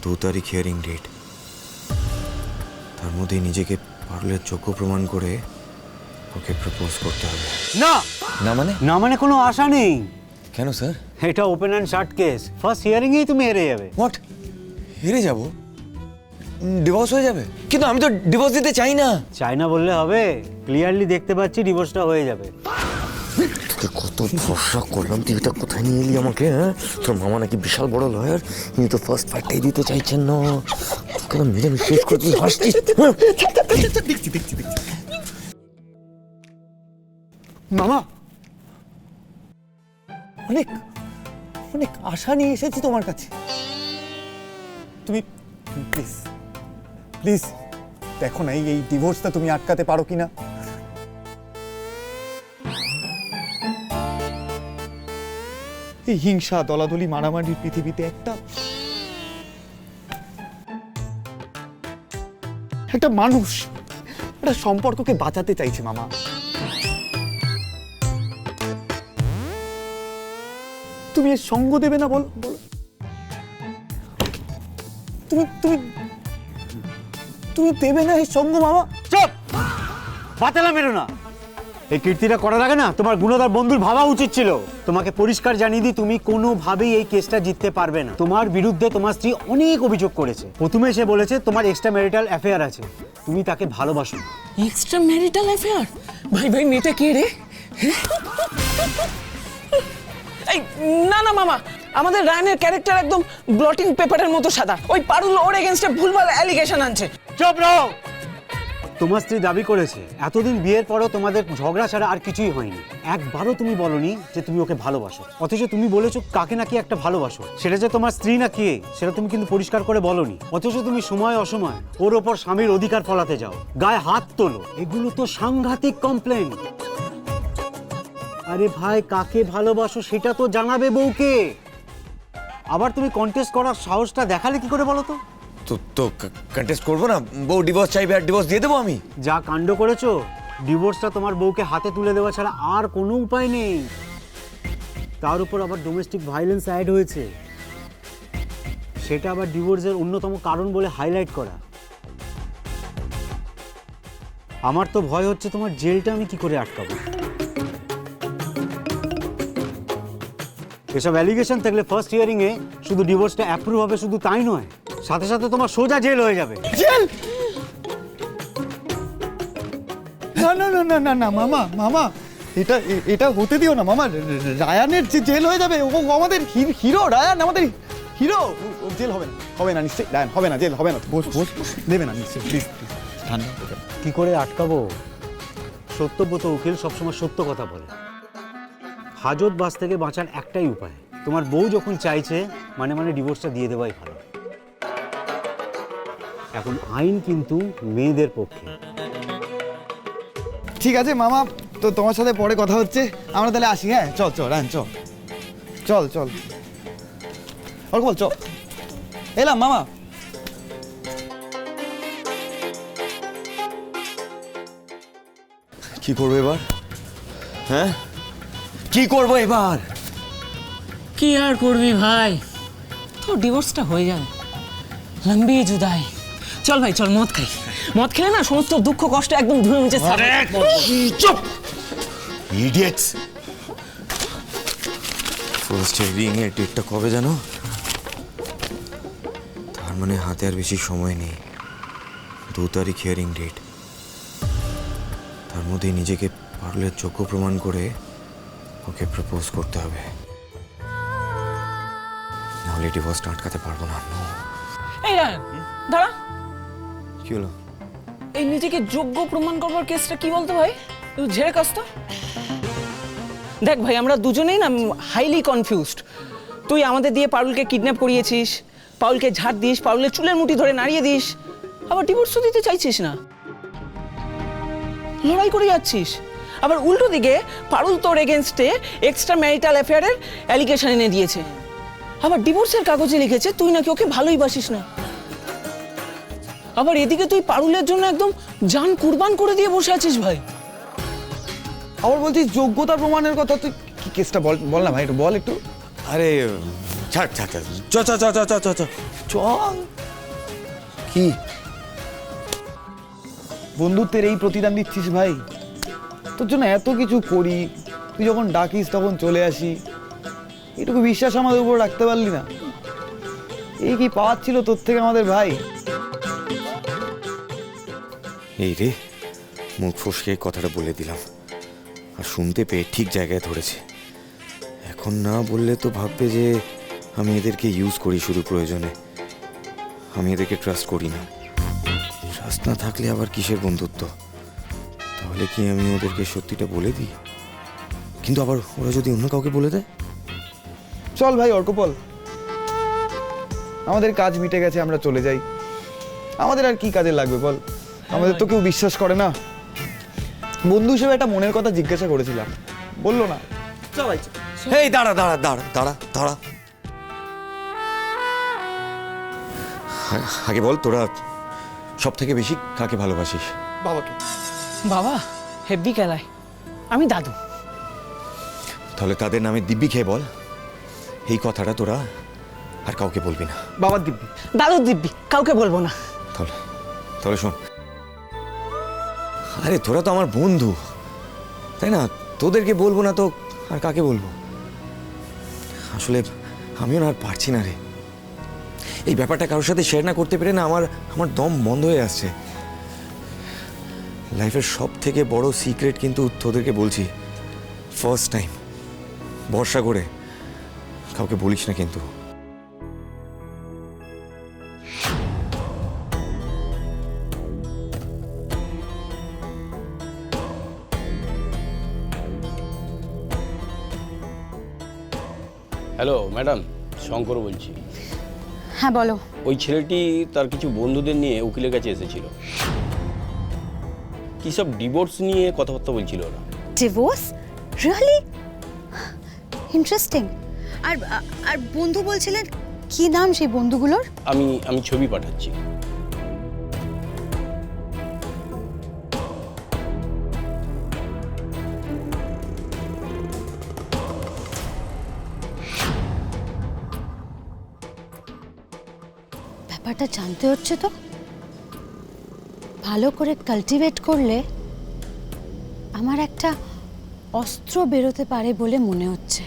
2 তারিখ hearing date. তার মধ্যেই নিজেকে পারুলের যোগ্য প্রমাণ করে ওকে প্রপোজ করতে হবে। না না মানে? না মানে কোনো আশা নেই। কেন স্যার? এটা open and shut case. First হিয়ারিংয়েই তুমি হেরে যাবে। হোয়াট? হেরে যাব? ডিভোর্স হয়ে যাবে? কিন্তু আমি তো ডিভোর্স দিতে চাই না। চাই না বললে হবে? ক্লিয়ারলি দেখতে পাচ্ছি ডিভোর্সটা হয়ে যাবে। তোকে কত ভরসা করলাম, তুই এটা কোথায় নিয়ে এলি আমাকে? হ্যাঁ, তোর মামা নাকি বিশাল বড় লয়ার, কিন্তু তো ফার্স্ট ফাইটটাই দিতে চাইছেন না। তোকে তো মিলে শেষ করে তুই হাসছিস। দেখছি মামা, অনেক অনেক আশা নিয়ে এসেছি তোমার কাছে। তুমি প্লিজ প্লিজ দেখো না এই ডিভোর্সটা তুমি আটকাতে পারো কিনা। এই হিংসা দলাদলি মারামারির পৃথিবীতে একটা মানুষ একটা সম্পর্ককে বাঁচাতে চাইছে মামা। তুমি এর সঙ্গ দেবে না? বল বল, তুমি তুমি তুমি দেবে না এই সঙ্গ মামা? চুপ! বাতেলা মেরো না। এই কীর্তিটা করার আগে না তোমার গুণধর বন্ধুর ভাবা উচিত ছিল। তোমাকে পরিষ্কার জানিয়ে দিই, তুমি কোনোভাবেই এই কেসটা জিততে পারবে না। তোমার বিরুদ্ধে তোমার স্ত্রী অনেক অভিযোগ করেছে। প্রথমে সে বলেছে তোমার এক্সট্রা ম্যারিটাল অ্যাফেয়ার আছে, তুমি তাকে ভালোবাসো। Extra marital affair? ভাই ভাই মেয়েটা কে রে? এই না না মামা, আমাদের রায়নের ক্যারেক্টার একদম ব্লটিং পেপারের মতো সাদা। ওই পারুল ওর এগেইনস্টে ভুলভাল অ্যালিগেশন আনছে। চুপ রও। তোমার স্ত্রী দাবি করেছে এতদিন বিয়ের পরও তোমাদের ঝগড়া ছাড়া আর কিছুই হয়নি। একবারও তুমি বলনি যে তুমি ওকে ভালোবাসো, অথচ তুমি বলেছো কাকে নাকি একটা ভালোবাসো। সেটা যে তোমার স্ত্রী না কে সেটা তুমি কিন্তু পরিষ্কার করে বলনি। অথচ তুমি সময় অসময় ওর ওপর স্বামীর অধিকার ফলাতে যাও, গায়ে হাত তোলো। এগুলো তো সাংঘাতিক কমপ্লেন। আরে ভাই, কাকে ভালোবাসো সেটা তো জানাবে বউকে। আবার তুমি কন্টেস্ট করার সাহসটা দেখালে কি করে বলো তো? তো কন্টেস্ট করবো না? বউ ডিভোর্স চাইবে আর ডিভোর্স দিয়ে দেবো আমি। যা কাণ্ড করেছো, ডিভোর্সটা তোমার বউকে হাতে তুলে দেওয়া ছাড়া আর কোনো উপায় নেই। তার উপর আবার ডোমেস্টিক ভায়োলেন্স অ্যাড হয়েছে, সেটা আবার ডিভোর্সের অন্যতম কারণ বলে হাইলাইট করা। আমার তো ভয় হচ্ছে তোমার জেলটা আমি কি করে আটকাবো। এসব অ্যালিগেশন থাকলে ফার্স্ট হিয়ারিংয়ে শুধু ডিভোর্সটা অ্যাপ্রুভ হবে শুধু তাই নয়, সাথে সাথে তোমার সোজা জেল হয়ে যাবে। জেল? না না না না না না মামা, মামা এটা এটা হতে দিও না মামা। রায়ানের যে জেল হয়ে যাবে, ও আমাদের হিরো। রায়ান আমাদের হিরো। জেল হবে না, হবে না নিশ্চয়ই। রায়ান হবে না, জেল হবে না। বস বস, দেবে না নিশ্চয়ই। প্লিজ ঠান্ডা হতে যাও। কি করে আটকাবো? সত্যব্রত উকিল সবসময় সত্য কথা বলে। হাজত বাস থেকে বাঁচার একটাই উপায়, তোমার বউ যখন চাইছে মানে ডিভোর্সটা দিয়ে দেওয়াই ভালো। এখন আইন কিন্তু মেয়েদের পক্ষে। ঠিক আছে মামা, তো তোমার সাথে পরে কথা হচ্ছে। আমরা তাহলে আসি। হ্যাঁ চল চল রায়ান, চল চল চল। অর্ক বল, চল। এলাম মামা। কি করবো এবার? হ্যাঁ, কি করবো এবার? কি আর করবি ভাই, তোর ডিভোর্সটা হয়ে যাবে। লম্বি জুদাই। চল ভাই চল, মদ খাই। মদ খেলে না সমস্ত দুঃখ কষ্ট একদম ধুয়ে মুছে যাবে। চুপ ইডিয়েটস। ফার্স্ট হিয়ারিং এর ডেটটা কবে জানো? তার মানে হাতে আর বেশি সময় নেই। 2 তারিখ হিয়ারিং ডেট। তার মধ্যেই নিজেকে পারুলের যোগ্য প্রমাণ করে ওকে প্রপোজ করতে হবে, নাহলে ডিভোর্সটা আটকাতে পারবো না। এই রায়ন দাঁড়া। কি হলো? এই নিজেকে যোগ্য প্রমাণ করবার কেসটা কি বলতো ভাই? তুই ঝেড়ে কাস তো। দেখ ভাই, আমরা দুজনেই না হাইলি কনফিউজড। তুই আমাদের দিয়ে পারুলকে কিডন্যাপ করিয়েছিস, পারুলকে ঝাড় দিস, পারুলের চুলের মুঠি ধরে নাড়িয়ে দিস, আবার ডিভোর্সও দিতে চাইছিস না, লড়াই করে যাচ্ছিস। আবার উল্টো দিকে পারুল তোর এগেনস্টে এক্সট্রা ম্যারিটাল অ্যাফেয়ারের অ্যালিগেশন এনে দিয়েছে। আবার ডিভোর্সের কাগজে লিখেছে তুই নাকি ওকে ভালোই বাসিস না। আবার এদিকে তুই পারুলের জন্য একদম জান কুরবান করে দিয়ে বসে আছিস ভাই। আবার বলছিস যোগ্যতা প্রমাণের কথা। তুই কি কেসটা বল, বল না ভাই, একটু বল একটু। আরে ছাড় ছাড় ছাড়, চ চ চ চ চ চ চ চল। কি বন্ধুত্বের এই প্রতিদান দিচ্ছিস ভাই? তোর জন্য এত কিছু করি, তুই যখন ডাকিস তখন চলে আসি, এটুকু বিশ্বাস আমাদের উপর রাখতে পারলি না? এই কি পাওয়ার ছিল তোর থেকে আমাদের ভাই? এই রে, মুখ ফসকে কথাটা বলে দিলাম, আর শুনতে পেয়ে ঠিক জায়গায় ধরেছে। এখন না বললে তো ভাববে যে আমি এদেরকে ইউজ করি শুধু প্রয়োজনে। আমি এদেরকে ট্রাস্ট করি না। ট্রাস্ট না থাকলে আবার কিসের বন্ধুত্ব? তাহলে কি আমি ওদেরকে সত্যিটা বলে দিই? কিন্তু আবার ওরা যদি অন্য কাউকে বলে দেয়? চল ভাই অর্কপল, আমাদের কাজ মিটে গেছে, আমরা চলে যাই। আমাদের আর কি কাজে লাগবে বল? আমাদের তো কেউ বিশ্বাস করে না। বন্ধু হিসেবে একটা মনের কথা জিজ্ঞাসা করেছিলাম, বললো না। এই দাঁড়া দাঁড়া দাঁড়া দাঁড়া দাঁড়া, আগে বল তোরা সব থেকে বেশি কাকে ভালোবাসিস? বাবাকে। বাবা হেব্বি খেলায়, আমি দাদু। তাহলে তাদের নামে দিব্যি খেয়ে বল এই কথাটা তোরা আর কাউকে বলবি না। বাবার দিব্যি। দাদু দিব্যি, কাউকে বলবো না। তাহলে তাহলে শোন, আরে তোরা তো আমার বন্ধু, তাই না? তোদেরকে বলবো না তো আর কাকে বলবো? আসলে আমিও না আর পারছি না রে, এই ব্যাপারটা কারোর সাথে শেয়ার না করতে পেরে না আমার দম বন্ধ হয়ে আসছে। লাইফের সব থেকে বড় সিক্রেট কিন্তু তোদেরকে বলছি, ফার্স্ট টাইম। ভরসা করে কাউকে বলিস না কিন্তু। হ্যালো ম্যাডাম, শঙ্কর বলছি। হ্যাঁ বলো। ওই ছেলেটি তার কিছু বন্ধুদের নিয়ে উকিলের কাছে এসেছিল, কী সব ডিভোর্স নিয়ে কথাবার্তা বলছিল ওরা। ডিভোর্স? Really interesting. আর আর বন্ধু বলছিলেন, কি নাম সেই বন্ধুগুলোর? আমি ছবি পাঠাচ্ছি। ব্যাপারটা জানতে হচ্ছে তো। ভালো করে কাল্টিভেট করলে আমার একটা অস্ত্র বেরোতে পারে বলে মনে হচ্ছে।